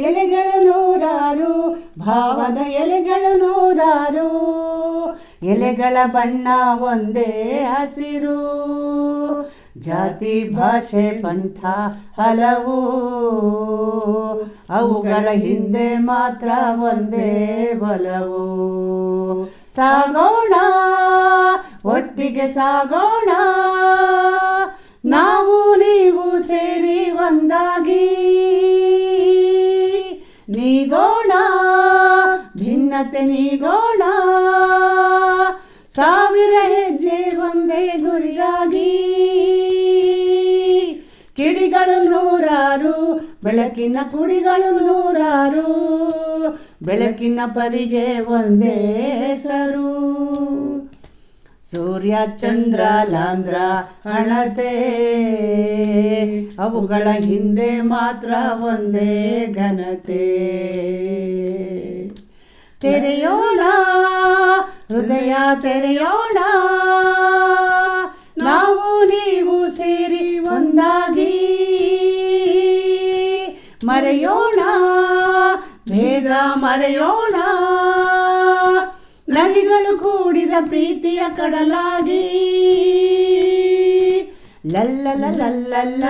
ಎಲೆಗಳು ನೂರಾರು, ಭಾವದ ಎಲೆಗಳು ನೂರಾರು, ಎಲೆಗಳ ಬಣ್ಣ ಒಂದೇ ಹಸಿರು. ಜಾತಿ ಭಾಷೆ ಪಂಥ ಹಲವು, ಅವುಗಳ ಹಿಂದೆ ಮಾತ್ರ ಒಂದೇ ಬಲವು. ಸಾಗೋಣ ಒಟ್ಟಿಗೆ ಸಾಗೋಣ, ನಾವು ನೀವು ಸೇರಿ ಒಂದಾಗಿ. ನೀಗೋಣ ಭಿನ್ನತೆ ನೀಗೋಣ, ಸಾವಿರ ಹೆಜ್ಜೆ ಒಂದೇ ಗುರಿಯಾಗಿ. ಕಿಡಿಗಳು ನೂರಾರು, ಬೆಳಕಿನ ಕುಡಿಗಳು ನೂರಾರು, ಬೆಳಕಿನ ಪರಿಗೆ ಒಂದೇ ಹೆಸರು. ಸೂರ್ಯ ಚಂದ್ರ ಲಾಂದ್ರ ಹಣತೆ, ಅವುಗಳ ಹಿಂದೆ ಮಾತ್ರ ಒಂದೇ ಘನತೆ. ತೆರೆಯೋಣ ಹೃದಯ ತೆರೆಯೋಣ, ನಾವು ನೀವು ಸೇರಿ ಒಂದಾಗಿ. ಮರೆಯೋಣ ಭೇದ ಮರೆಯೋಣ, ನದಿಗಳು ಕೂಡಿದ ಪ್ರೀತಿಯ ಕಡಲಾಗಿ. ಲಲ್ಲಲ ಲಲ್ಲಲ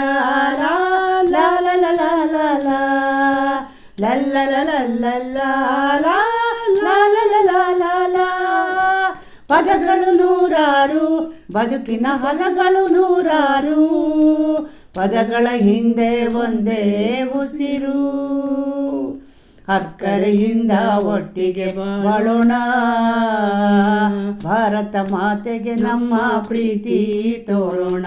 ಲಲ್ಲಲ ಲಲ್ಲಲ. ಪದಗಳು ನೂರಾರು, ಬದುಕಿನ ಹೊಲಗಳು ನೂರಾರು, ಪದಗಳ ಹಿಂದೆ ಒಂದೇ ಉಸಿರು. ಅಕ್ಕರೆಯಿಂದ ಒಟ್ಟಿಗೆ ಬಾಳೋಣ, ಭಾರತ ಮಾತೆಗೆ ನಮ್ಮ ಪ್ರೀತಿ ತೋರೋಣ.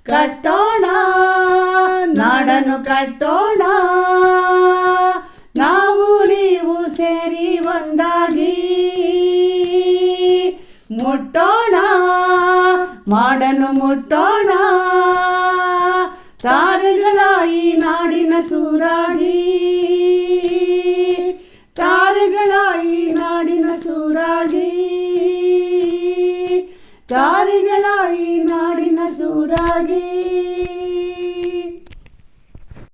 ಕಟ್ಟೋಣ ನಾಡನ್ನು ಕಟ್ಟೋಣ, ನಾವು ನೀವು ಸೇರಿ ಒಂದಾಗಿ. ಮುಟ್ಟೋಣ ಮಾಡನ್ನು ಮುಟ್ಟೋಣ, ತಾರೆಗಳ ಈ ನಾಡಿನ ಸೂರಾಗಿ. ತಾರೆಗಳ ಈ ನಾಡಿನ ಸೂರಾಗಿ, ತಾರೆಗಳ ಈ ನಾಡಿನ ಸೂರಾಗಿ.